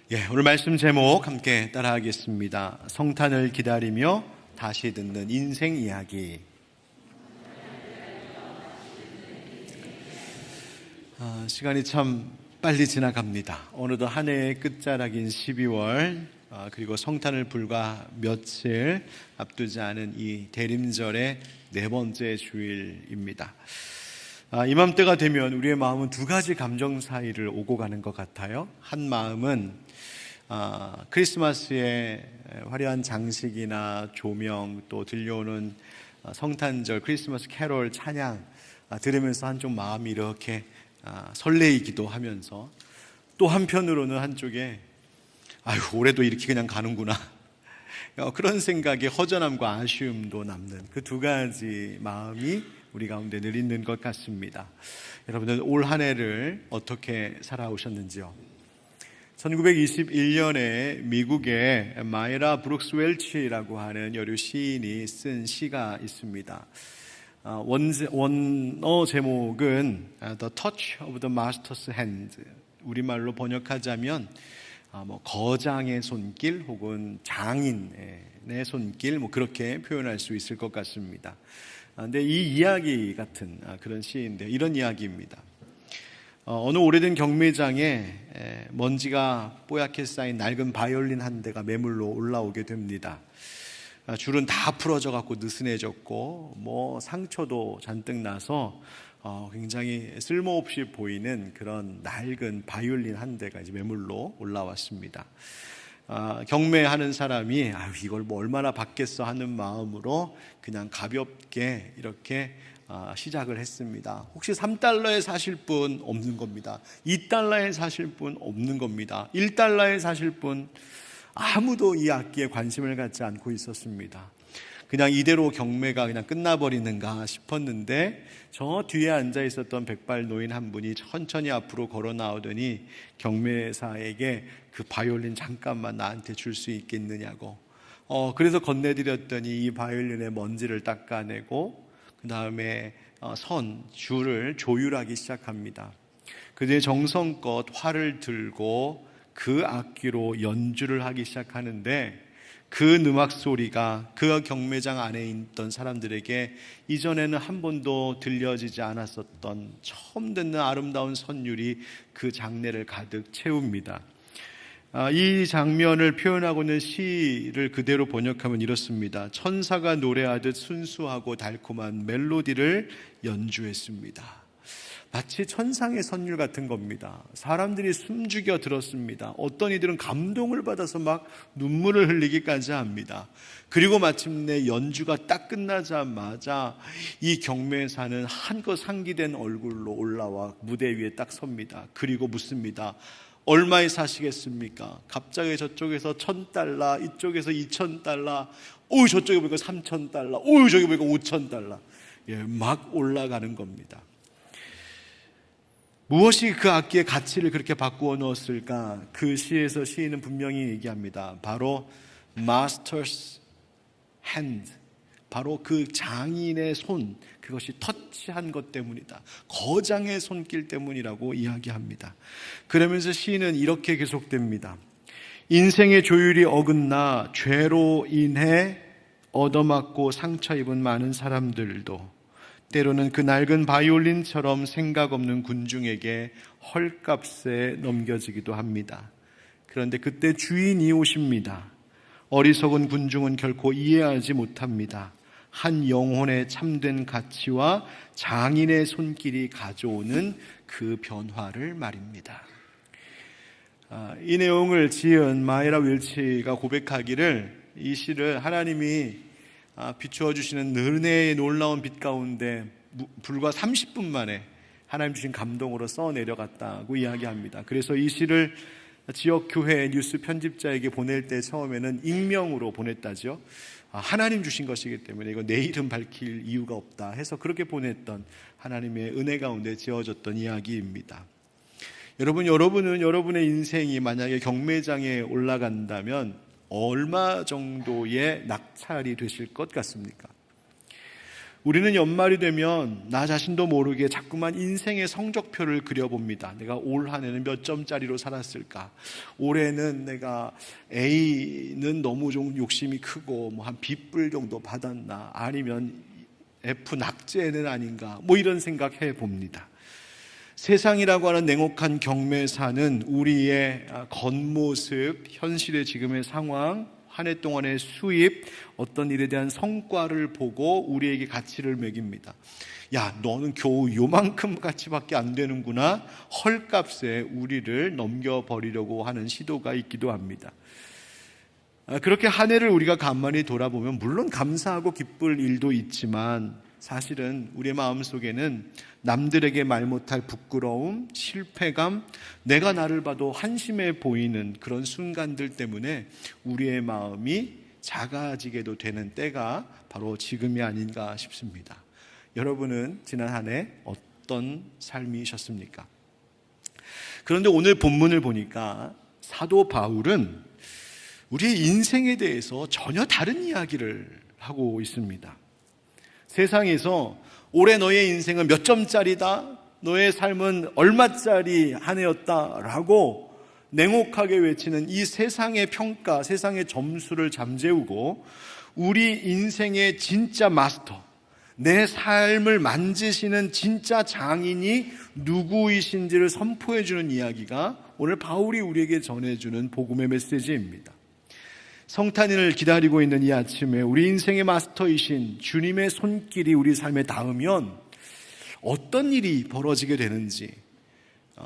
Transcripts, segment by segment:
오늘 말씀 제목 함께 따라하겠습니다. 성탄을 기다리며 다시 듣는 인생 이야기. 시간이 참 빨리 지나갑니다. 어느덧 한 해의 끝자락인 12월, 그리고 성탄을 불과 며칠 앞두지 않은 이 대림절의 네 번째 주일입니다. 이맘때가 되면 우리의 마음은 두 가지 감정 사이를 오고 가는 것 같아요. 한 마음은 크리스마스의 화려한 장식이나 조명, 또 들려오는 성탄절 크리스마스 캐롤 찬양 들으면서 한쪽 마음이 이렇게 설레이기도 하면서, 또 한편으로는 한쪽에 올해도 이렇게 그냥 가는구나 그런 생각에 허전함과 아쉬움도 남는 그 두 가지 마음이 우리 가운데 늘 있는 것 같습니다. 여러분들 올 한 해를 어떻게 살아오셨는지요? 1921년에 미국의 마이라 브룩스 웰치라고 하는 여류 시인이 쓴 시가 있습니다. 원어 제목은 The Touch of the Master's Hand, 우리말로 번역하자면 거장의 손길 혹은 장인의 손길, 그렇게 표현할 수 있을 것 같습니다. 근데 이 이야기 같은 그런 시인데 이런 이야기입니다. 어느 오래된 경매장에 먼지가 뽀얗게 쌓인 낡은 바이올린 한 대가 매물로 올라오게 됩니다. 줄은 다 풀어져 갖고 느슨해졌고 상처도 잔뜩 나서 굉장히 쓸모없이 보이는 그런 낡은 바이올린 한 대가 이제 매물로 올라왔습니다. 경매하는 사람이 이걸 얼마나 받겠어 하는 마음으로 그냥 가볍게 이렇게 시작을 했습니다. 혹시 3달러에 사실 분? 없는 겁니다. 2달러에 사실 분? 없는 겁니다. 1달러에 사실 분? 아무도 이 악기에 관심을 갖지 않고 있었습니다. 그냥 이대로 경매가 그냥 끝나버리는가 싶었는데, 저 뒤에 앉아 있었던 백발 노인 한 분이 천천히 앞으로 걸어 나오더니 경매사에게 그 바이올린 잠깐만 나한테 줄 수 있겠느냐고. 그래서 건네드렸더니 이 바이올린의 먼지를 닦아내고 그 다음에 줄을 조율하기 시작합니다. 그 뒤에 정성껏 활을 들고 그 악기로 연주를 하기 시작하는데, 그 음악 소리가 그 경매장 안에 있던 사람들에게 이전에는 한 번도 들려지지 않았었던 처음 듣는 아름다운 선율이 그 장내를 가득 채웁니다. 이 장면을 표현하고 있는 시를 그대로 번역하면 이렇습니다. 천사가 노래하듯 순수하고 달콤한 멜로디를 연주했습니다. 마치 천상의 선율 같은 겁니다. 사람들이 숨죽여 들었습니다. 어떤 이들은 감동을 받아서 막 눈물을 흘리기까지 합니다. 그리고 마침내 연주가 딱 끝나자마자 이 경매사는 한껏 상기된 얼굴로 올라와 무대 위에 딱 섭니다. 그리고 묻습니다. 얼마에 사시겠습니까? 갑자기 저쪽에서 $1,000, 이쪽에서 $2,000, 저쪽에 보니까 $3,000, 저기 보니까 $5,000. 막 올라가는 겁니다. 무엇이 그 악기의 가치를 그렇게 바꾸어 넣었을까? 그 시에서 시인은 분명히 얘기합니다. 바로 Master's Hand, 바로 그 장인의 손, 그것이 터치한 것 때문이다. 거장의 손길 때문이라고 이야기합니다. 그러면서 시인은 이렇게 계속됩니다. 인생의 조율이 어긋나 죄로 인해 얻어맞고 상처 입은 많은 사람들도 때로는 그 낡은 바이올린처럼 생각 없는 군중에게 헐값에 넘겨지기도 합니다. 그런데 그때 주인이 오십니다. 어리석은 군중은 결코 이해하지 못합니다. 한 영혼의 참된 가치와 장인의 손길이 가져오는 그 변화를 말입니다. 이 내용을 지은 마이라 윌치가 고백하기를, 이 시를 하나님이 비추어 주시는 은혜의 놀라운 빛 가운데 불과 30분 만에 하나님 주신 감동으로 써내려갔다고 이야기합니다. 그래서 이 시를 지역교회 뉴스 편집자에게 보낼 때 처음에는 익명으로 보냈다죠. 하나님 주신 것이기 때문에 이거 내 이름 밝힐 이유가 없다 해서 그렇게 보냈던 하나님의 은혜 가운데 지어졌던 이야기입니다. 여러분은 여러분의 인생이 만약에 경매장에 올라간다면 얼마 정도의 낙찰이 되실 것 같습니까? 우리는 연말이 되면 나 자신도 모르게 자꾸만 인생의 성적표를 그려봅니다. 내가 올 한 해는 몇 점짜리로 살았을까? 올해는 내가 A는 너무 좀 욕심이 크고 뭐 한 B뿔 정도 받았나? 아니면 F 낙제는 아닌가? 뭐 이런 생각해 봅니다. 세상이라고 하는 냉혹한 경매사는 우리의 겉모습, 현실의 지금의 상황, 한 해 동안의 수입, 어떤 일에 대한 성과를 보고 우리에게 가치를 매깁니다. 야, 너는 겨우 요만큼 가치밖에 안 되는구나. 헐값에 우리를 넘겨버리려고 하는 시도가 있기도 합니다. 그렇게 한 해를 우리가 가만히 돌아보면 물론 감사하고 기쁠 일도 있지만 사실은 우리의 마음속에는 남들에게 말 못할 부끄러움, 실패감, 내가 나를 봐도 한심해 보이는 그런 순간들 때문에 우리의 마음이 작아지게도 되는 때가 바로 지금이 아닌가 싶습니다. 여러분은 지난 한 해 어떤 삶이셨습니까? 그런데 오늘 본문을 보니까 사도 바울은 우리의 인생에 대해서 전혀 다른 이야기를 하고 있습니다. 세상에서 올해 너의 인생은 몇 점짜리다, 너의 삶은 얼마짜리 한 해였다 라고 냉혹하게 외치는 이 세상의 평가, 세상의 점수를 잠재우고 우리 인생의 진짜 마스터, 내 삶을 만지시는 진짜 장인이 누구이신지를 선포해 주는 이야기가 오늘 바울이 우리에게 전해주는 복음의 메시지입니다. 성탄을 기다리고 있는 이 아침에 우리 인생의 마스터이신 주님의 손길이 우리 삶에 닿으면 어떤 일이 벌어지게 되는지,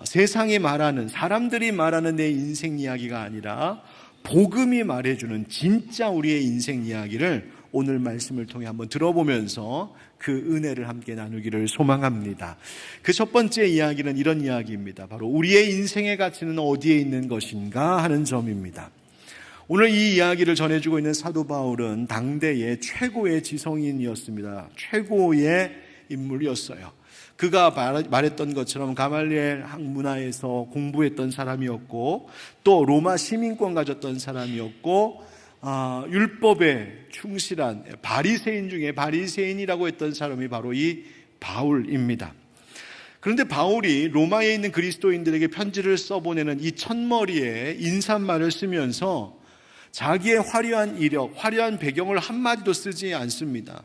세상이 말하는, 사람들이 말하는 내 인생 이야기가 아니라 복음이 말해주는 진짜 우리의 인생 이야기를 오늘 말씀을 통해 한번 들어보면서 그 은혜를 함께 나누기를 소망합니다. 그 첫 번째 이야기는 이런 이야기입니다. 바로 우리의 인생의 가치는 어디에 있는 것인가 하는 점입니다. 오늘 이 이야기를 전해주고 있는 사도 바울은 당대의 최고의 지성인이었습니다. 최고의 인물이었어요. 그가 말했던 것처럼 가말리엘 학문화에서 공부했던 사람이었고 또 로마 시민권 가졌던 사람이었고 율법에 충실한 바리새인 중에 바리새인이라고 했던 사람이 바로 이 바울입니다. 그런데 바울이 로마에 있는 그리스도인들에게 편지를 써보내는 이 첫머리에 인사말을 쓰면서 자기의 화려한 이력, 화려한 배경을 한마디도 쓰지 않습니다.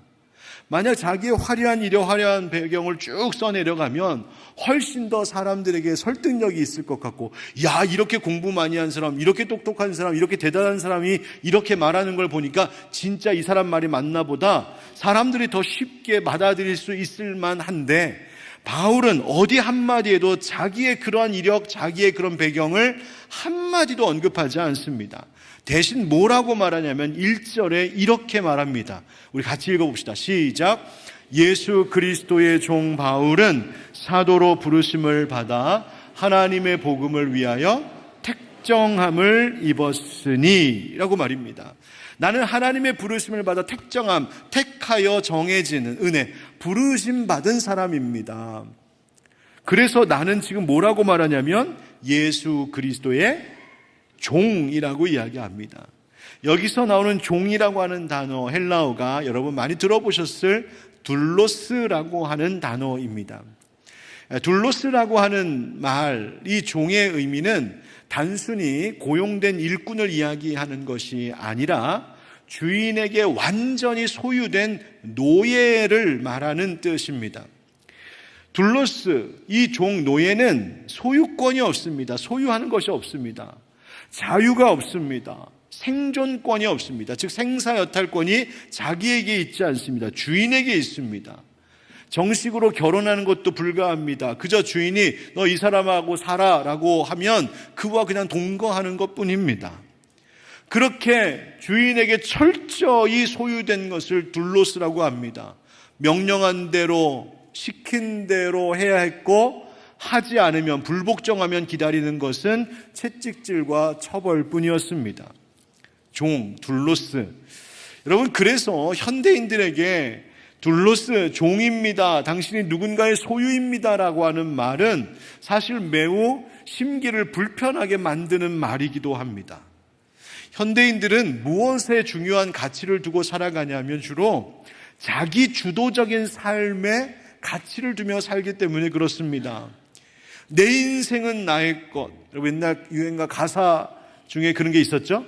만약 자기의 화려한 이력, 화려한 배경을 쭉 써내려가면 훨씬 더 사람들에게 설득력이 있을 것 같고, 야, 이렇게 공부 많이 한 사람, 이렇게 똑똑한 사람, 이렇게 대단한 사람이 이렇게 말하는 걸 보니까 진짜 이 사람 말이 맞나 보다 사람들이 더 쉽게 받아들일 수 있을 만한데, 바울은 어디 한마디에도 자기의 그러한 이력, 자기의 그런 배경을 한마디도 언급하지 않습니다. 대신 뭐라고 말하냐면 1절에 이렇게 말합니다. 우리 같이 읽어봅시다. 시작. 예수 그리스도의 종 바울은 사도로 부르심을 받아 하나님의 복음을 위하여 택정함을 입었으니 라고 말입니다. 나는 하나님의 부르심을 받아 택정함, 택하여 정해지는 은혜, 부르심 받은 사람입니다. 그래서 나는 지금 뭐라고 말하냐면 예수 그리스도의 종이라고 이야기합니다. 여기서 나오는 종이라고 하는 단어, 헬라어가 여러분 많이 들어보셨을 둘로스라고 하는 단어입니다. 둘로스라고 하는 말, 이 종의 의미는 단순히 고용된 일꾼을 이야기하는 것이 아니라 주인에게 완전히 소유된 노예를 말하는 뜻입니다. 둘로스, 이 종 노예는 소유권이 없습니다. 소유하는 것이 없습니다. 자유가 없습니다. 생존권이 없습니다. 즉 생사여탈권이 자기에게 있지 않습니다. 주인에게 있습니다. 정식으로 결혼하는 것도 불가합니다. 그저 주인이 너 이 사람하고 살아라고 하면 그와 그냥 동거하는 것뿐입니다. 그렇게 주인에게 철저히 소유된 것을 둘로스라고 합니다. 명령한 대로 시킨 대로 해야 했고 하지 않으면, 불복종하면 기다리는 것은 채찍질과 처벌뿐이었습니다. 종, 둘로스. 여러분, 그래서 현대인들에게 둘로스, 종입니다, 당신이 누군가의 소유입니다 라고 하는 말은 사실 매우 심기를 불편하게 만드는 말이기도 합니다. 현대인들은 무엇에 중요한 가치를 두고 살아가냐면 주로 자기 주도적인 삶에 가치를 두며 살기 때문에 그렇습니다. 내 인생은 나의 것. 옛날 유행가 가사 중에 그런 게 있었죠?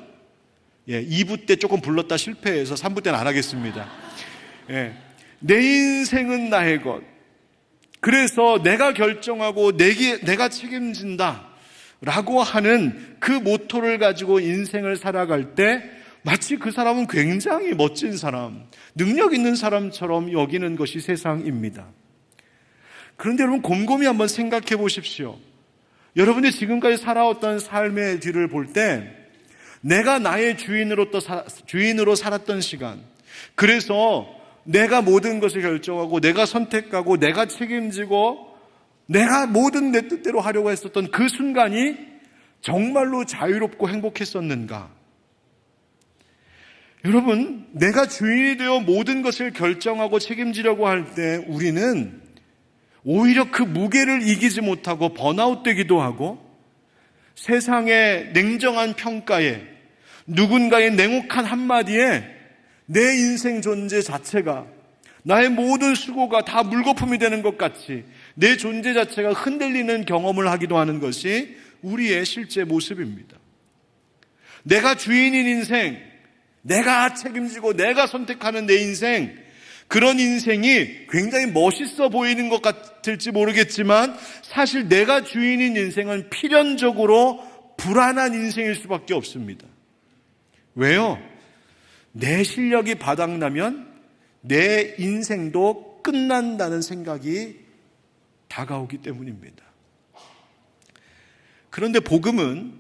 2부 때 조금 불렀다 실패해서 3부 때는 안 하겠습니다. 내 인생은 나의 것. 그래서 내가 결정하고 내가 책임진다 라고 하는 그 모토를 가지고 인생을 살아갈 때 마치 그 사람은 굉장히 멋진 사람, 능력 있는 사람처럼 여기는 것이 세상입니다. 그런데 여러분 곰곰이 한번 생각해 보십시오. 여러분이 지금까지 살아왔던 삶의 뒤를 볼 때 내가 나의 주인으로 살았던 시간, 그래서 내가 모든 것을 결정하고 내가 선택하고 내가 책임지고 내가 모든 내 뜻대로 하려고 했었던 그 순간이 정말로 자유롭고 행복했었는가? 여러분, 내가 주인이 되어 모든 것을 결정하고 책임지려고 할 때 우리는 오히려 그 무게를 이기지 못하고 번아웃 되기도 하고 세상의 냉정한 평가에 누군가의 냉혹한 한마디에 내 인생 존재 자체가, 나의 모든 수고가 다 물거품이 되는 것 같이 내 존재 자체가 흔들리는 경험을 하기도 하는 것이 우리의 실제 모습입니다. 내가 주인인 인생, 내가 책임지고 내가 선택하는 내 인생, 그런 인생이 굉장히 멋있어 보이는 것 같을지 모르겠지만 사실 내가 주인인 인생은 필연적으로 불안한 인생일 수밖에 없습니다. 왜요? 내 실력이 바닥나면 내 인생도 끝난다는 생각이 다가오기 때문입니다. 그런데 복음은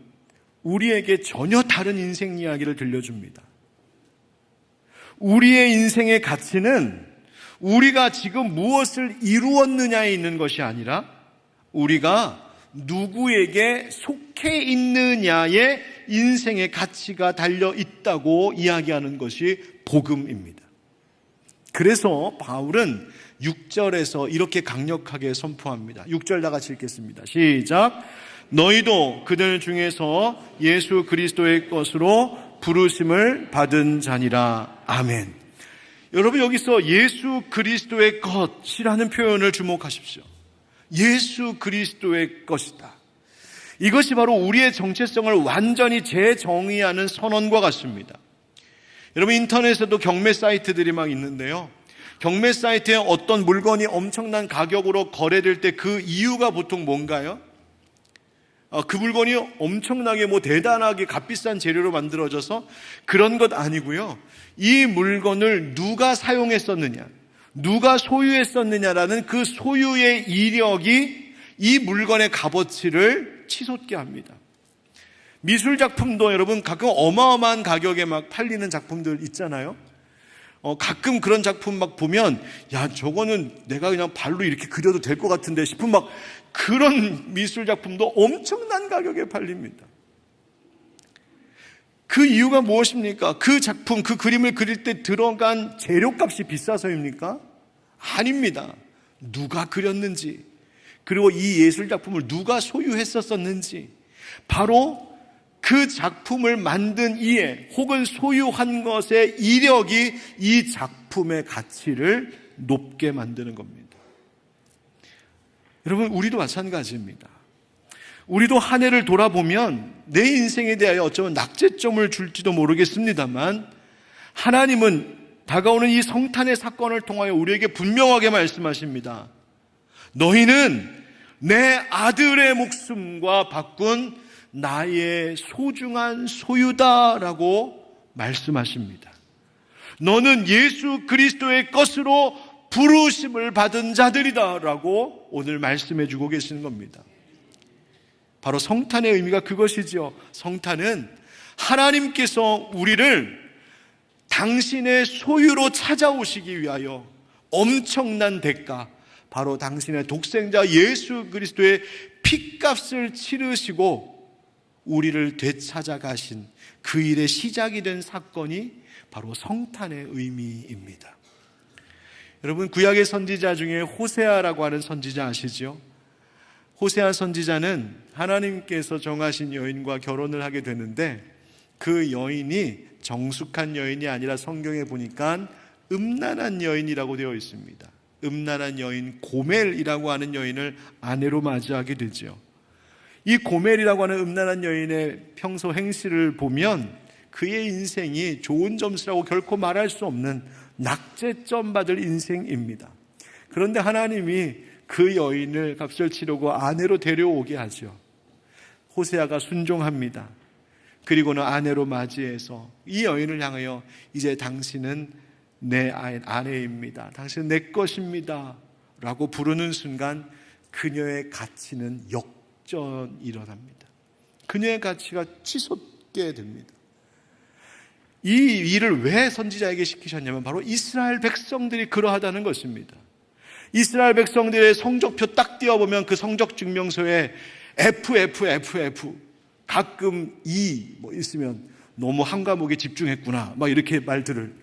우리에게 전혀 다른 인생 이야기를 들려줍니다. 우리의 인생의 가치는 우리가 지금 무엇을 이루었느냐에 있는 것이 아니라 우리가 누구에게 속해 있느냐에 인생의 가치가 달려 있다고 이야기하는 것이 복음입니다. 그래서 바울은 6절에서 이렇게 강력하게 선포합니다. 6절 다 같이 읽겠습니다. 시작. 너희도 그들 중에서 예수 그리스도의 것으로 부르심을 받은 자니라. 아멘. 여러분, 여기서 예수 그리스도의 것이라는 표현을 주목하십시오. 예수 그리스도의 것이다. 이것이 바로 우리의 정체성을 완전히 재정의하는 선언과 같습니다. 여러분, 인터넷에도 경매 사이트들이 막 있는데요, 경매 사이트에 어떤 물건이 엄청난 가격으로 거래될 때 그 이유가 보통 뭔가요? 그 물건이 엄청나게 대단하게 값비싼 재료로 만들어져서 그런 것 아니고요, 이 물건을 누가 사용했었느냐, 누가 소유했었느냐라는 그 소유의 이력이 이 물건의 값어치를 치솟게 합니다. 미술작품도 여러분 가끔 어마어마한 가격에 막 팔리는 작품들 있잖아요. 가끔 그런 작품 막 보면 야, 저거는 내가 그냥 발로 이렇게 그려도 될 것 같은데 싶은 막 그런 미술작품도 엄청난 가격에 팔립니다. 그 이유가 무엇입니까? 그 작품, 그 그림을 그릴 때 들어간 재료값이 비싸서입니까? 아닙니다. 누가 그렸는지, 그리고 이 예술작품을 누가 소유했었는지, 바로 그 작품을 만든 이에 혹은 소유한 것의 이력이 이 작품의 가치를 높게 만드는 겁니다. 여러분, 우리도 마찬가지입니다. 우리도 한 해를 돌아보면 내 인생에 대하여 어쩌면 낙제점을 줄지도 모르겠습니다만 하나님은 다가오는 이 성탄의 사건을 통하여 우리에게 분명하게 말씀하십니다. 너희는 내 아들의 목숨과 바꾼 나의 소중한 소유다라고 말씀하십니다. 너는 예수 그리스도의 것으로 부르심을 받은 자들이다라고 오늘 말씀해 주고 계시는 겁니다. 바로 성탄의 의미가 그것이죠. 성탄은 하나님께서 우리를 당신의 소유로 찾아오시기 위하여 엄청난 대가, 바로 당신의 독생자 예수 그리스도의 핏값을 치르시고 우리를 되찾아가신 그 일의 시작이 된 사건이 바로 성탄의 의미입니다. 여러분, 구약의 선지자 중에 호세아라고 하는 선지자 아시죠? 호세아 선지자는 하나님께서 정하신 여인과 결혼을 하게 되는데 그 여인이 정숙한 여인이 아니라 성경에 보니까 음란한 여인이라고 되어 있습니다. 음란한 여인 고멜이라고 하는 여인을 아내로 맞이하게 되죠. 이 고멜이라고 하는 음란한 여인의 평소 행실을 보면 그의 인생이 좋은 점수라고 결코 말할 수 없는 낙제점 받을 인생입니다. 그런데 하나님이 그 여인을 값을 치르고 아내로 데려오게 하죠. 호세아가 순종합니다. 그리고는 아내로 맞이해서 이 여인을 향하여 이제 당신은 내 아내입니다. 당신은 내 것입니다. 라고 부르는 순간 그녀의 가치는 역전이 일어납니다. 그녀의 가치가 치솟게 됩니다. 이 일을 왜 선지자에게 시키셨냐면 바로 이스라엘 백성들이 그러하다는 것입니다. 이스라엘 백성들의 성적표 딱 띄워보면 그 성적 증명서에 FFFF 가끔 E 있으면 너무 한 과목에 집중했구나 막 이렇게 말들을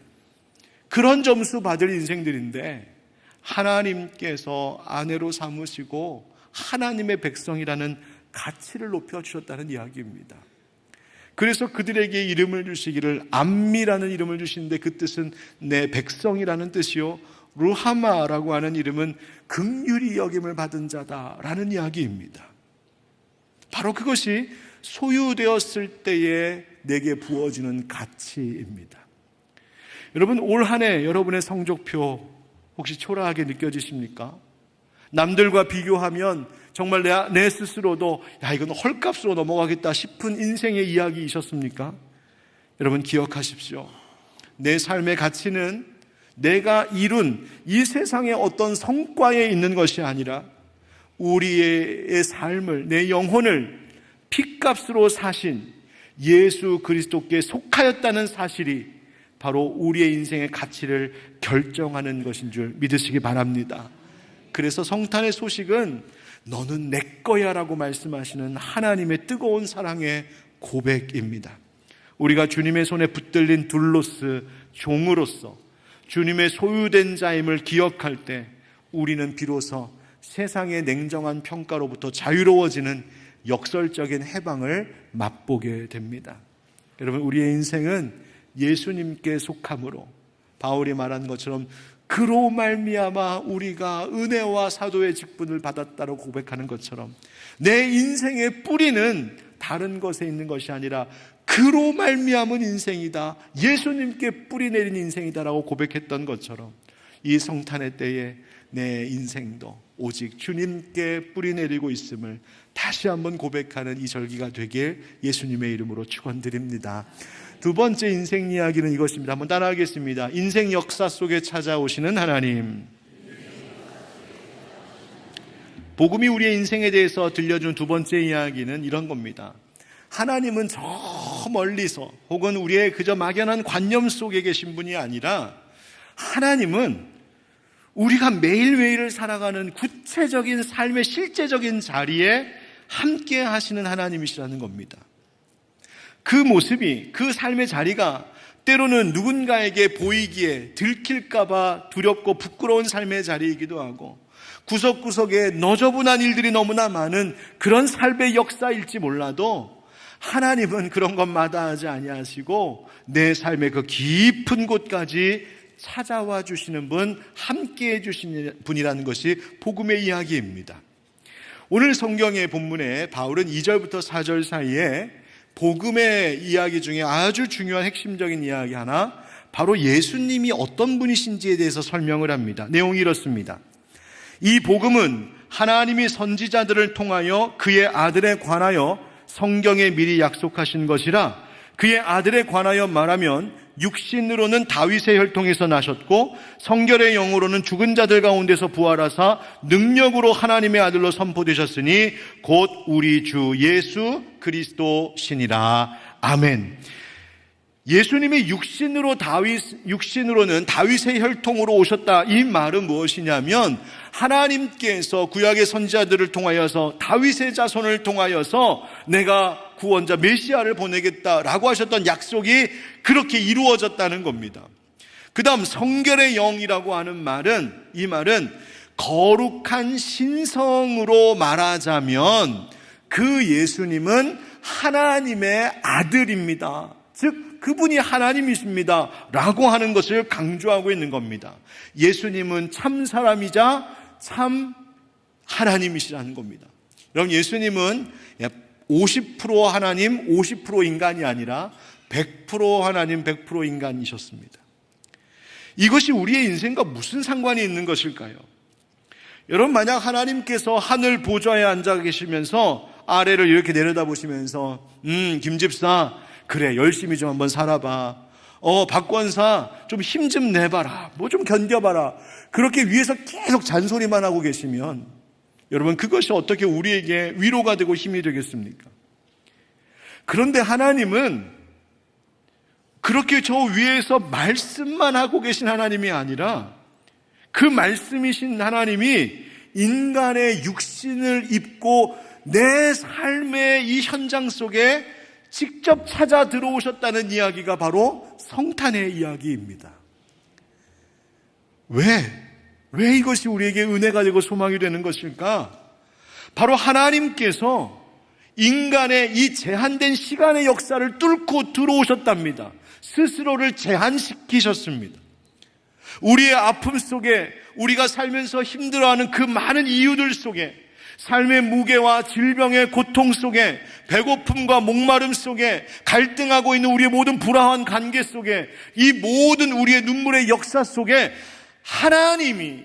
그런 점수 받을 인생들인데 하나님께서 아내로 삼으시고 하나님의 백성이라는 가치를 높여주셨다는 이야기입니다. 그래서 그들에게 이름을 주시기를 암미라는 이름을 주시는데 그 뜻은 내 백성이라는 뜻이요 루하마라고 하는 이름은 긍휼히 여김을 받은 자다라는 이야기입니다. 바로 그것이 소유되었을 때에 내게 부어지는 가치입니다. 여러분 올 한 해 여러분의 성적표 혹시 초라하게 느껴지십니까? 남들과 비교하면 정말 내 스스로도 이건 헐값으로 넘어가겠다 싶은 인생의 이야기이셨습니까? 여러분 기억하십시오. 내 삶의 가치는 내가 이룬 이 세상의 어떤 성과에 있는 것이 아니라 우리의 삶을, 내 영혼을 핏값으로 사신 예수 그리스도께 속하였다는 사실이 바로 우리의 인생의 가치를 결정하는 것인 줄 믿으시기 바랍니다. 그래서 성탄의 소식은 너는 내 거야 라고 말씀하시는 하나님의 뜨거운 사랑의 고백입니다. 우리가 주님의 손에 붙들린 둘로스 종으로서 주님의 소유된 자임을 기억할 때 우리는 비로소 세상의 냉정한 평가로부터 자유로워지는 역설적인 해방을 맛보게 됩니다. 여러분 우리의 인생은 예수님께 속함으로 바울이 말한 것처럼 그로 말미암아 우리가 은혜와 사도의 직분을 받았다고 고백하는 것처럼 내 인생의 뿌리는 다른 것에 있는 것이 아니라 그로 말미암은 인생이다, 예수님께 뿌리 내린 인생이다라고 고백했던 것처럼 이 성탄의 때에 내 인생도 오직 주님께 뿌리 내리고 있음을 다시 한번 고백하는 이 절기가 되길 예수님의 이름으로 축원드립니다. 두 번째 인생 이야기는 이것입니다. 한번 따라하겠습니다. 인생 역사 속에 찾아오시는 하나님. 복음이 우리의 인생에 대해서 들려준 두 번째 이야기는 이런 겁니다. 하나님은 저 멀리서 혹은 우리의 그저 막연한 관념 속에 계신 분이 아니라 하나님은 우리가 매일매일을 살아가는 구체적인 삶의 실제적인 자리에 함께 하시는 하나님이시라는 겁니다. 그 모습이, 그 삶의 자리가 때로는 누군가에게 보이기에 들킬까봐 두렵고 부끄러운 삶의 자리이기도 하고 구석구석에 너저분한 일들이 너무나 많은 그런 삶의 역사일지 몰라도 하나님은 그런 것 마다하지 아니하시고 내 삶의 그 깊은 곳까지 찾아와 주시는 분, 함께해 주시는 분이라는 것이 복음의 이야기입니다. 오늘 성경의 본문에 바울은 2절부터 4절 사이에 복음의 이야기 중에 아주 중요한 핵심적인 이야기 하나, 바로 예수님이 어떤 분이신지에 대해서 설명을 합니다. 내용이 이렇습니다. 이 복음은 하나님이 선지자들을 통하여 그의 아들에 관하여 성경에 미리 약속하신 것이라, 그의 아들에 관하여 말하면 육신으로는 다윗의 혈통에서 나셨고 성결의 영으로는 죽은 자들 가운데서 부활하사 능력으로 하나님의 아들로 선포되셨으니 곧 우리 주 예수 그리스도시니라. 아멘. 예수님이 육신으로는 다윗의 혈통으로 오셨다. 이 말은 무엇이냐면 하나님께서 구약의 선지자들을 통하여서 다윗의 자손을 통하여서 내가 구원자 메시아를 보내겠다라고 하셨던 약속이 그렇게 이루어졌다는 겁니다. 그 다음 성결의 영이라고 하는 말은, 이 말은 거룩한 신성으로 말하자면 그 예수님은 하나님의 아들입니다. 즉 그분이 하나님이십니다 라고 하는 것을 강조하고 있는 겁니다. 예수님은 참 사람이자 참 하나님이시라는 겁니다. 여러분, 예수님은 50% 하나님 50% 인간이 아니라 100% 하나님 100% 인간이셨습니다. 이것이 우리의 인생과 무슨 상관이 있는 것일까요? 여러분, 만약 하나님께서 하늘 보좌에 앉아 계시면서 아래를 이렇게 내려다보시면서 김 집사 그래 열심히 좀 한번 살아봐, 박 권사 좀 힘 좀 내봐라, 뭐 좀 견뎌봐라, 그렇게 위에서 계속 잔소리만 하고 계시면 여러분, 그것이 어떻게 우리에게 위로가 되고 힘이 되겠습니까? 그런데 하나님은 그렇게 저 위에서 말씀만 하고 계신 하나님이 아니라 그 말씀이신 하나님이 인간의 육신을 입고 내 삶의 이 현장 속에 직접 찾아 들어오셨다는 이야기가 바로 성탄의 이야기입니다. 왜 이것이 우리에게 은혜가 되고 소망이 되는 것일까? 바로 하나님께서 인간의 이 제한된 시간의 역사를 뚫고 들어오셨답니다. 스스로를 제한시키셨습니다. 우리의 아픔 속에, 우리가 살면서 힘들어하는 그 많은 이유들 속에, 삶의 무게와 질병의 고통 속에, 배고픔과 목마름 속에, 갈등하고 있는 우리의 모든 불화한 관계 속에, 이 모든 우리의 눈물의 역사 속에 하나님이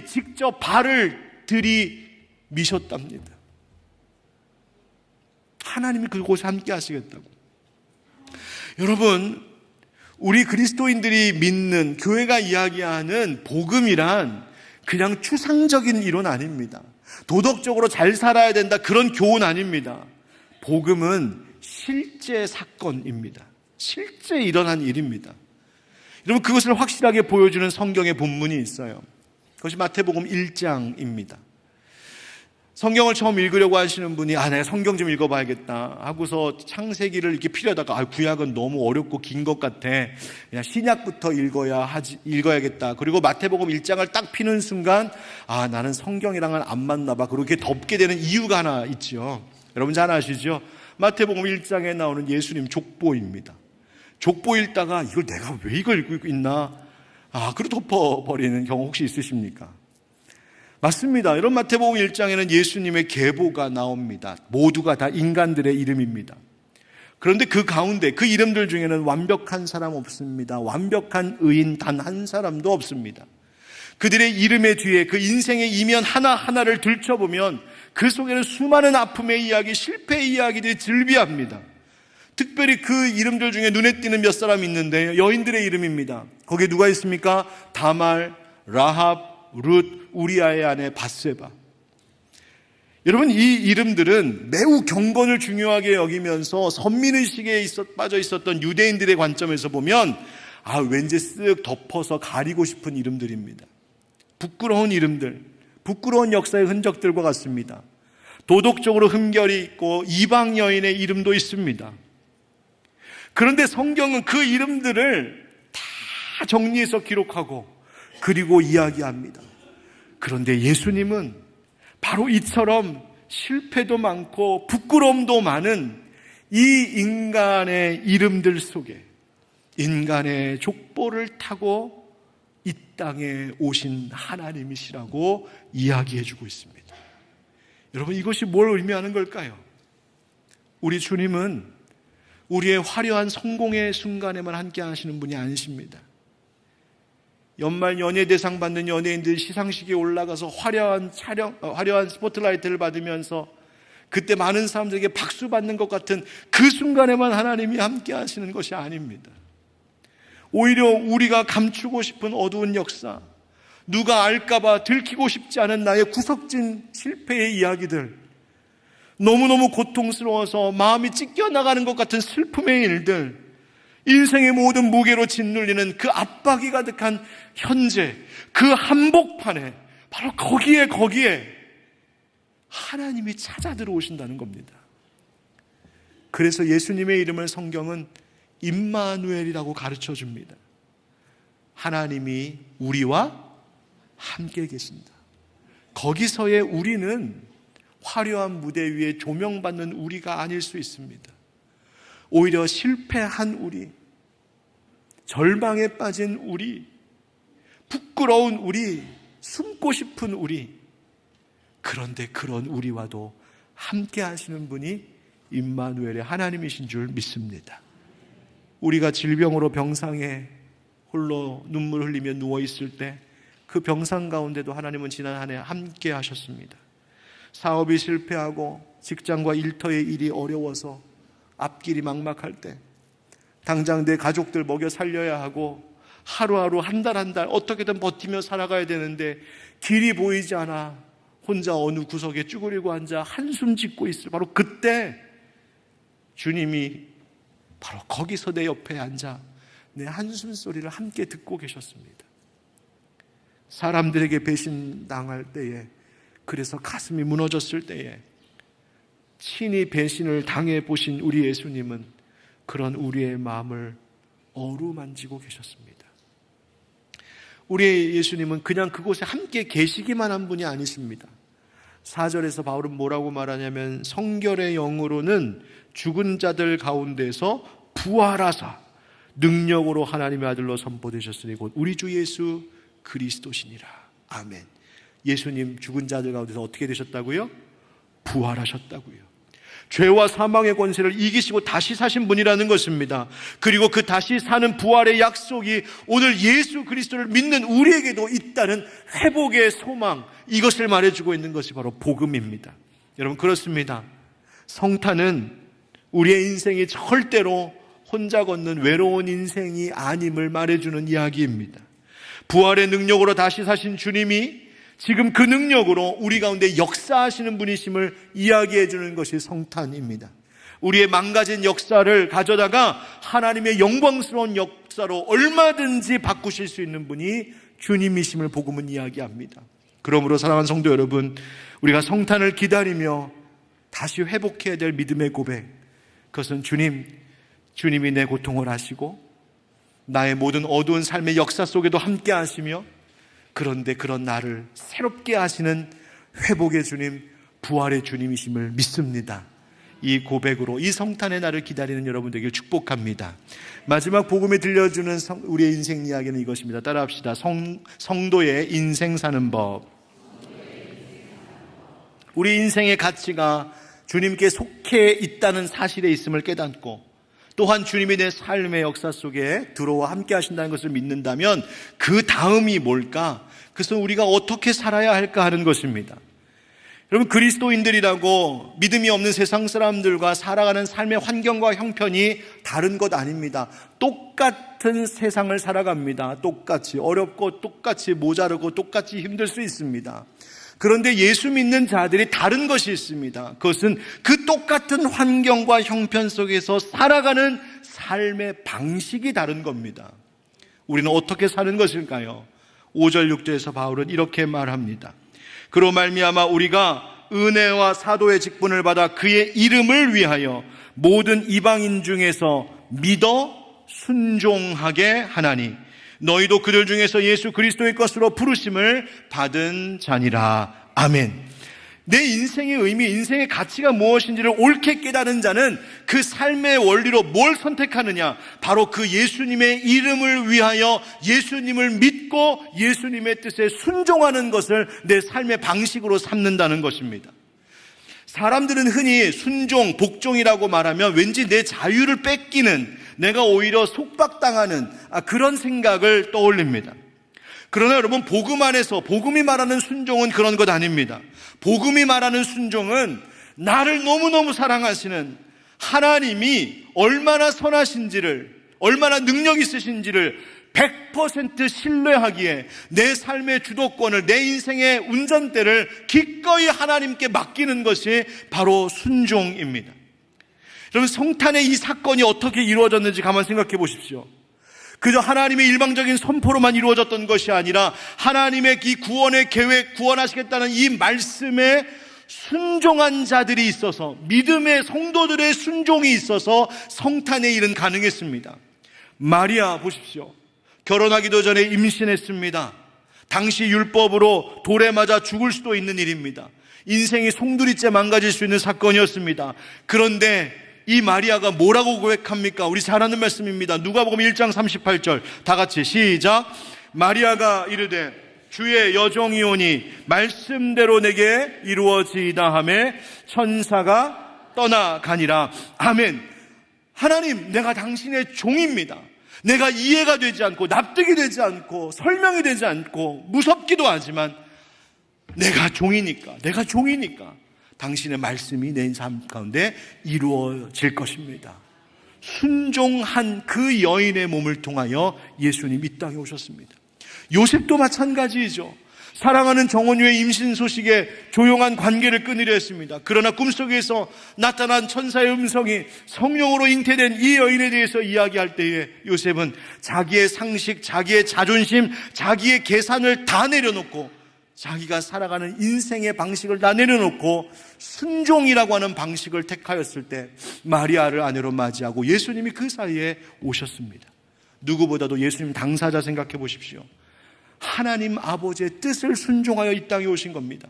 직접 발을 들이미셨답니다. 하나님이 그곳에 함께 하시겠다고. 여러분, 우리 그리스도인들이 믿는, 교회가 이야기하는 복음이란 그냥 추상적인 이론 아닙니다. 도덕적으로 잘 살아야 된다, 그런 교훈 아닙니다. 복음은 실제 사건입니다. 실제 일어난 일입니다. 여러분, 그것을 확실하게 보여주는 성경의 본문이 있어요. 그것이 마태복음 1장입니다. 성경을 처음 읽으려고 하시는 분이 내가 성경 좀 읽어봐야겠다 하고서 창세기를 이렇게 피려다가 구약은 너무 어렵고 긴 것 같아, 그냥 신약부터 읽어야겠다. 그리고 마태복음 1장을 딱 피는 순간 나는 성경이랑은 안 맞나 봐, 그렇게 덮게 되는 이유가 하나 있죠. 여러분 잘 아시죠? 마태복음 1장에 나오는 예수님 족보입니다. 족보 읽다가 이걸 내가 왜 이걸 읽고 있나, 그리고 덮어버리는 경우 혹시 있으십니까? 맞습니다. 이런 마태복음 1장에는 예수님의 계보가 나옵니다. 모두가 다 인간들의 이름입니다. 그런데 그 가운데 그 이름들 중에는 완벽한 사람 없습니다. 완벽한 의인 단 한 사람도 없습니다. 그들의 이름의 뒤에 그 인생의 이면 하나하나를 들춰보면 그 속에는 수많은 아픔의 이야기, 실패의 이야기들이 즐비합니다. 특별히 그 이름들 중에 눈에 띄는 몇 사람이 있는데 여인들의 이름입니다. 거기에 누가 있습니까? 다말, 라합, 룻, 우리아의 아내 밧세바. 여러분, 이 이름들은 매우 경건을 중요하게 여기면서 선민의식에 빠져 있었던 유대인들의 관점에서 보면 왠지 쓱 덮어서 가리고 싶은 이름들입니다. 부끄러운 이름들, 부끄러운 역사의 흔적들과 같습니다. 도덕적으로 흠결이 있고 이방 여인의 이름도 있습니다. 그런데 성경은 그 이름들을 다 정리해서 기록하고 그리고 이야기합니다. 그런데 예수님은 바로 이처럼 실패도 많고 부끄러움도 많은 이 인간의 이름들 속에 인간의 족보를 타고 이 땅에 오신 하나님이시라고 이야기해주고 있습니다. 여러분, 이것이 뭘 의미하는 걸까요? 우리 주님은 우리의 화려한 성공의 순간에만 함께 하시는 분이 아니십니다. 연말 연예대상 받는 연예인들 시상식에 올라가서 화려한 스포트라이트를 받으면서 그때 많은 사람들에게 박수 받는 것 같은 그 순간에만 하나님이 함께 하시는 것이 아닙니다. 오히려 우리가 감추고 싶은 어두운 역사, 누가 알까봐 들키고 싶지 않은 나의 구석진 실패의 이야기들, 너무너무 고통스러워서 마음이 찢겨나가는 것 같은 슬픔의 일들, 인생의 모든 무게로 짓눌리는 그 압박이 가득한 현재, 그 한복판에 바로 거기에 하나님이 찾아 들어오신다는 겁니다. 그래서 예수님의 이름을 성경은 임마누엘이라고 가르쳐 줍니다. 하나님이 우리와 함께 계신다. 거기서의 우리는 화려한 무대 위에 조명받는 우리가 아닐 수 있습니다. 오히려 실패한 우리, 절망에 빠진 우리, 부끄러운 우리, 숨고 싶은 우리, 그런데 그런 우리와도 함께 하시는 분이 임마누엘의 하나님이신 줄 믿습니다. 우리가 질병으로 병상에 홀로 눈물 흘리며 누워있을 때 그 병상 가운데도 하나님은 지난 한 해 함께 하셨습니다. 사업이 실패하고 직장과 일터의 일이 어려워서 앞길이 막막할 때, 당장 내 가족들 먹여 살려야 하고 하루하루 한 달 한 달 어떻게든 버티며 살아가야 되는데 길이 보이지 않아 혼자 어느 구석에 쭈그리고 앉아 한숨 짓고 있을 바로 그때 주님이 바로 거기서 내 옆에 앉아 내 한숨 소리를 함께 듣고 계셨습니다. 사람들에게 배신당할 때에, 그래서 가슴이 무너졌을 때에 친히 배신을 당해 보신 우리 예수님은 그런 우리의 마음을 어루만지고 계셨습니다. 우리 예수님은 그냥 그곳에 함께 계시기만 한 분이 아니십니다. 4절에서 바울은 뭐라고 말하냐면 성결의 영으로는 죽은 자들 가운데서 부활하사 능력으로 하나님의 아들로 선포되셨으니 곧 우리 주 예수 그리스도시니라. 아멘. 예수님 죽은 자들 가운데서 어떻게 되셨다고요? 부활하셨다고요. 죄와 사망의 권세를 이기시고 다시 사신 분이라는 것입니다. 그리고 그 다시 사는 부활의 약속이 오늘 예수 그리스도를 믿는 우리에게도 있다는 회복의 소망, 이것을 말해주고 있는 것이 바로 복음입니다. 여러분, 그렇습니다. 성탄은 우리의 인생이 절대로 혼자 걷는 외로운 인생이 아님을 말해주는 이야기입니다. 부활의 능력으로 다시 사신 주님이 지금 그 능력으로 우리 가운데 역사하시는 분이심을 이야기해 주는 것이 성탄입니다. 우리의 망가진 역사를 가져다가 하나님의 영광스러운 역사로 얼마든지 바꾸실 수 있는 분이 주님이심을 복음은 이야기합니다. 그러므로 사랑하는 성도 여러분, 우리가 성탄을 기다리며 다시 회복해야 될 믿음의 고백, 그것은 주님이 내 고통을 아시고 나의 모든 어두운 삶의 역사 속에도 함께 하시며, 그런데 그런 나를 새롭게 하시는 회복의 주님, 부활의 주님이심을 믿습니다. 이 고백으로 이 성탄의 날을 기다리는 여러분들에게 축복합니다. 마지막 복음에 들려주는 우리의 인생 이야기는 이것입니다. 따라합시다. 성도의 인생 사는 법. 우리 인생의 가치가 주님께 속해 있다는 사실에 있음을 깨닫고, 또한 주님이 내 삶의 역사 속에 들어와 함께 하신다는 것을 믿는다면 그 다음이 뭘까? 그것은 우리가 어떻게 살아야 할까 하는 것입니다. 여러분, 그리스도인들이라고 믿음이 없는 세상 사람들과 살아가는 삶의 환경과 형편이 다른 것 아닙니다. 똑같은 세상을 살아갑니다. 똑같이 어렵고 똑같이 모자르고 똑같이 힘들 수 있습니다. 그런데 예수 믿는 자들이 다른 것이 있습니다. 그것은 그 똑같은 환경과 형편 속에서 살아가는 삶의 방식이 다른 겁니다. 우리는 어떻게 사는 것일까요? 5절 6절에서 바울은 이렇게 말합니다. 그로 말미암아 우리가 은혜와 사도의 직분을 받아 그의 이름을 위하여 모든 이방인 중에서 믿어 순종하게 하나니 너희도 그들 중에서 예수 그리스도의 것으로 부르심을 받은 자니라. 아멘. 내 인생의 의미, 인생의 가치가 무엇인지를 옳게 깨달은 자는 그 삶의 원리로 뭘 선택하느냐? 바로 그 예수님의 이름을 위하여 예수님을 믿고 예수님의 뜻에 순종하는 것을 내 삶의 방식으로 삼는다는 것입니다. 사람들은 흔히 순종, 복종이라고 말하면 왠지 내 자유를 뺏기는, 내가 오히려 속박당하는 그런 생각을 떠올립니다. 그러나 여러분, 복음 안에서 복음이 말하는 순종은 그런 것 아닙니다. 복음이 말하는 순종은 나를 너무너무 사랑하시는 하나님이 얼마나 선하신지를, 얼마나 능력 있으신지를 100% 신뢰하기에 내 삶의 주도권을, 내 인생의 운전대를 기꺼이 하나님께 맡기는 것이 바로 순종입니다. 여러분, 성탄의 이 사건이 어떻게 이루어졌는지 가만 생각해 보십시오. 그저 하나님의 일방적인 선포로만 이루어졌던 것이 아니라 하나님의 이 구원의 계획, 구원하시겠다는 이 말씀에 순종한 자들이 있어서, 믿음의 성도들의 순종이 있어서 성탄의 일은 가능했습니다. 마리아 보십시오. 결혼하기도 전에 임신했습니다. 당시 율법으로 돌에 맞아 죽을 수도 있는 일입니다. 인생이 송두리째 망가질 수 있는 사건이었습니다. 그런데 이 마리아가 뭐라고 고백합니까? 우리 잘 아는 말씀입니다. 누가복음 1장 38절 다 같이 시작. 마리아가 이르되 주의 여종이오니 말씀대로 내게 이루어지이다 하매 천사가 떠나가니라. 아멘. 하나님, 내가 당신의 종입니다. 내가 이해가 되지 않고 납득이 되지 않고 설명이 되지 않고 무섭기도 하지만 내가 종이니까 당신의 말씀이 내 삶 가운데 이루어질 것입니다. 순종한 그 여인의 몸을 통하여 예수님 이 땅에 오셨습니다. 요셉도 마찬가지이죠. 사랑하는 정원유의 임신 소식에 조용한 관계를 끊으려 했습니다. 그러나 꿈속에서 나타난 천사의 음성이 성령으로 잉태된 이 여인에 대해서 이야기할 때에 요셉은 자기의 상식, 자기의 자존심, 자기의 계산을 다 내려놓고 자기가 살아가는 인생의 방식을 다 내려놓고 순종이라고 하는 방식을 택하였을 때 마리아를 아내로 맞이하고 예수님이 그 사이에 오셨습니다. 누구보다도 예수님 당사자 생각해 보십시오. 하나님 아버지의 뜻을 순종하여 이 땅에 오신 겁니다.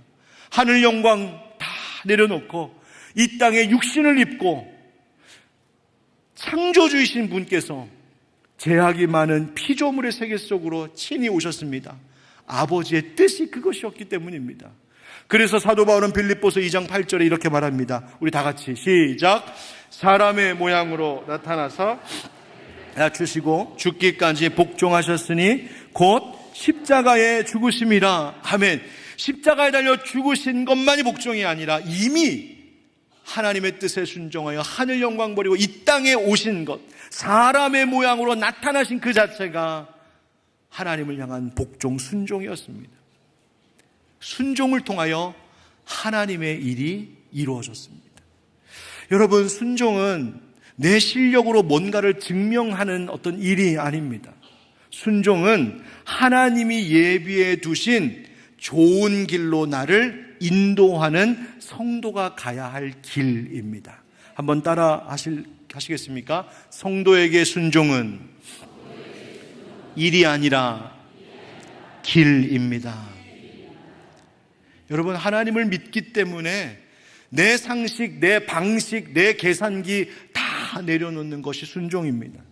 하늘 영광 다 내려놓고 이 땅에 육신을 입고 창조주이신 분께서 죄악이 많은 피조물의 세계 속으로 친히 오셨습니다. 아버지의 뜻이 그것이었기 때문입니다. 그래서 사도 바울은 빌립보서 2장 8절에 이렇게 말합니다. 우리 다 같이 시작. 사람의 모양으로 나타나서 낮추시고 죽기까지 복종하셨으니 곧 십자가에 죽으심이라. 아멘. 십자가에 달려 죽으신 것만이 복종이 아니라 이미 하나님의 뜻에 순종하여 하늘 영광 버리고 이 땅에 오신 것, 사람의 모양으로 나타나신 그 자체가 하나님을 향한 복종 순종이었습니다. 순종을 통하여 하나님의 일이 이루어졌습니다. 여러분, 순종은 내 실력으로 뭔가를 증명하는 어떤 일이 아닙니다. 순종은 하나님이 예비해 두신 좋은 길로 나를 인도하는 성도가 가야 할 길입니다. 한번 따라 하시겠습니까? 성도에게 순종은 일이 아니라 길입니다. 여러분, 하나님을 믿기 때문에 내 상식, 내 방식, 내 계산기 다 내려놓는 것이 순종입니다.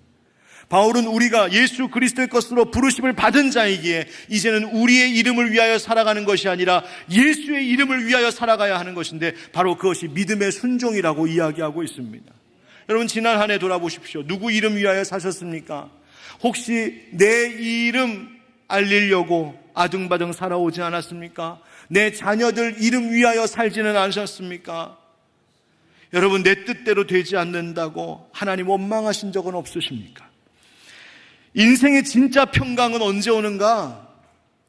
바울은 우리가 예수 그리스도의 것으로 부르심을 받은 자이기에 이제는 우리의 이름을 위하여 살아가는 것이 아니라 예수의 이름을 위하여 살아가야 하는 것인데 바로 그것이 믿음의 순종이라고 이야기하고 있습니다. 여러분, 지난 한 해 돌아보십시오. 누구 이름 위하여 사셨습니까? 혹시 내 이름 알리려고 아등바등 살아오지 않았습니까? 내 자녀들 이름 위하여 살지는 않으셨습니까? 여러분, 내 뜻대로 되지 않는다고 하나님 원망하신 적은 없으십니까? 인생의 진짜 평강은 언제 오는가?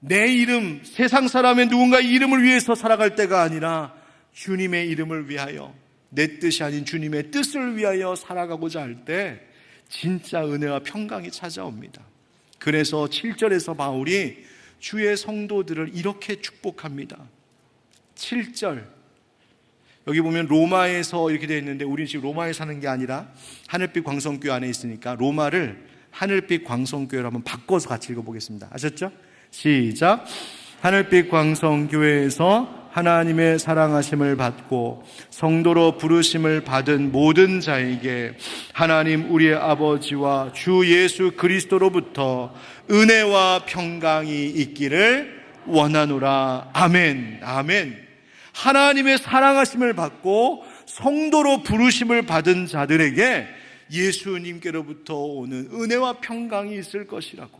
내 이름, 세상 사람의 누군가의 이름을 위해서 살아갈 때가 아니라 주님의 이름을 위하여, 내 뜻이 아닌 주님의 뜻을 위하여 살아가고자 할 때 진짜 은혜와 평강이 찾아옵니다. 그래서 7절에서 바울이 주의 성도들을 이렇게 축복합니다. 7절, 여기 보면 로마에서 이렇게 되어 있는데 우리는 지금 로마에 사는 게 아니라 하늘빛 광성교회 안에 있으니까 로마를 하늘빛 광성교회로 한번 바꿔서 같이 읽어보겠습니다. 아셨죠? 시작. 하늘빛 광성교회에서 하나님의 사랑하심을 받고 성도로 부르심을 받은 모든 자에게 하나님 우리의 아버지와 주 예수 그리스도로부터 은혜와 평강이 있기를 원하노라. 아멘. 아멘. 하나님의 사랑하심을 받고 성도로 부르심을 받은 자들에게 예수님께로부터 오는 은혜와 평강이 있을 것이라고.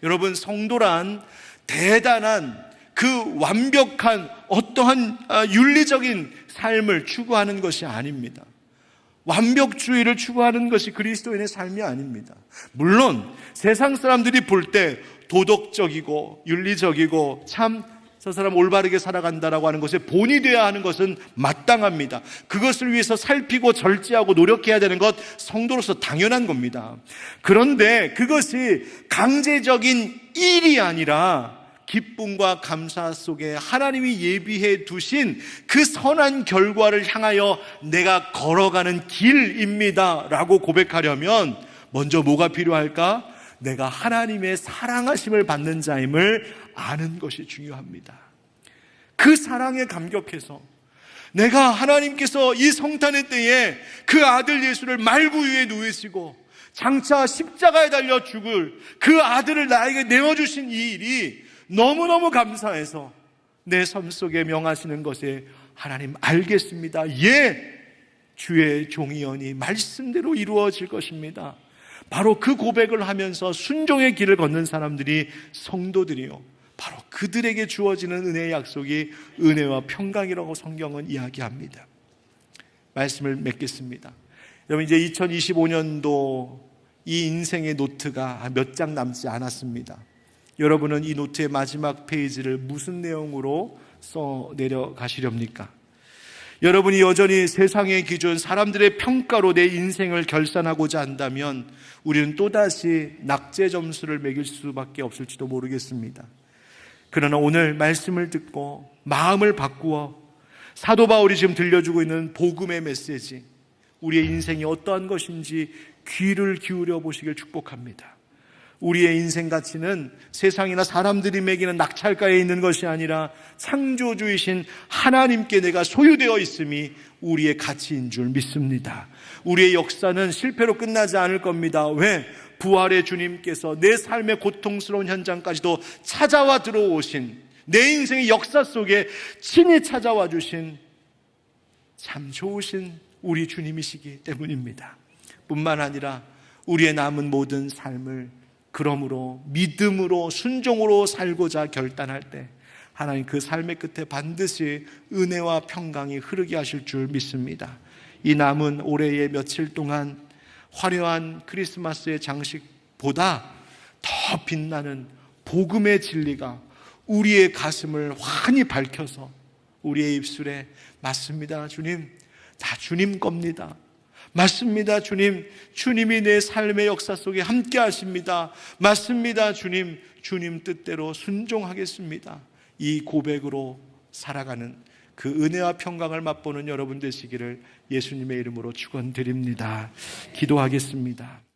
여러분, 성도란 대단한 그 완벽한 어떠한 윤리적인 삶을 추구하는 것이 아닙니다. 완벽주의를 추구하는 것이 그리스도인의 삶이 아닙니다. 물론 세상 사람들이 볼 때 도덕적이고 윤리적이고 참 저 사람 올바르게 살아간다라고 하는 것에 본이 되어야 하는 것은 마땅합니다. 그것을 위해서 살피고 절제하고 노력해야 되는 것 성도로서 당연한 겁니다. 그런데 그것이 강제적인 일이 아니라 기쁨과 감사 속에 하나님이 예비해 두신 그 선한 결과를 향하여 내가 걸어가는 길입니다 라고 고백하려면 먼저 뭐가 필요할까? 내가 하나님의 사랑하심을 받는 자임을 아는 것이 중요합니다. 그 사랑에 감격해서 내가 하나님께서 이 성탄의 때에 그 아들 예수를 말구 위에 누이시고 장차 십자가에 달려 죽을 그 아들을 나에게 내어주신 이 일이 너무너무 감사해서 내 삶 속에 명하시는 것에 하나님 알겠습니다. 예, 주의 종이여니 말씀대로 이루어질 것입니다. 바로 그 고백을 하면서 순종의 길을 걷는 사람들이 성도들이요, 바로 그들에게 주어지는 은혜의 약속이 은혜와 평강이라고 성경은 이야기합니다. 말씀을 맺겠습니다. 여러분, 이제 2025년도 이 인생의 노트가 몇 장 남지 않았습니다. 여러분은 이 노트의 마지막 페이지를 무슨 내용으로 써 내려가시렵니까? 여러분이 여전히 세상의 기준, 사람들의 평가로 내 인생을 결산하고자 한다면 우리는 또다시 낙제 점수를 매길 수밖에 없을지도 모르겠습니다. 그러나 오늘 말씀을 듣고 마음을 바꾸어 사도 바울이 지금 들려주고 있는 복음의 메시지, 우리의 인생이 어떠한 것인지 귀를 기울여 보시길 축복합니다. 우리의 인생 가치는 세상이나 사람들이 매기는 낙찰가에 있는 것이 아니라 창조주이신 하나님께 내가 소유되어 있음이 우리의 가치인 줄 믿습니다. 우리의 역사는 실패로 끝나지 않을 겁니다. 왜? 부활의 주님께서 내 삶의 고통스러운 현장까지도 찾아와 들어오신, 내 인생의 역사 속에 친히 찾아와 주신 참 좋으신 우리 주님이시기 때문입니다. 뿐만 아니라 우리의 남은 모든 삶을 그러므로 믿음으로 순종으로 살고자 결단할 때 하나님 그 삶의 끝에 반드시 은혜와 평강이 흐르게 하실 줄 믿습니다. 이 남은 올해의 며칠 동안 화려한 크리스마스의 장식보다 더 빛나는 복음의 진리가 우리의 가슴을 환히 밝혀서 우리의 입술에 맞습니다 주님, 다 주님 겁니다, 맞습니다 주님, 주님이 내 삶의 역사 속에 함께 하십니다, 맞습니다 주님, 주님 뜻대로 순종하겠습니다, 이 고백으로 살아가는 그 은혜와 평강을 맛보는 여러분 되시기를 예수님의 이름으로 축원드립니다. 기도하겠습니다.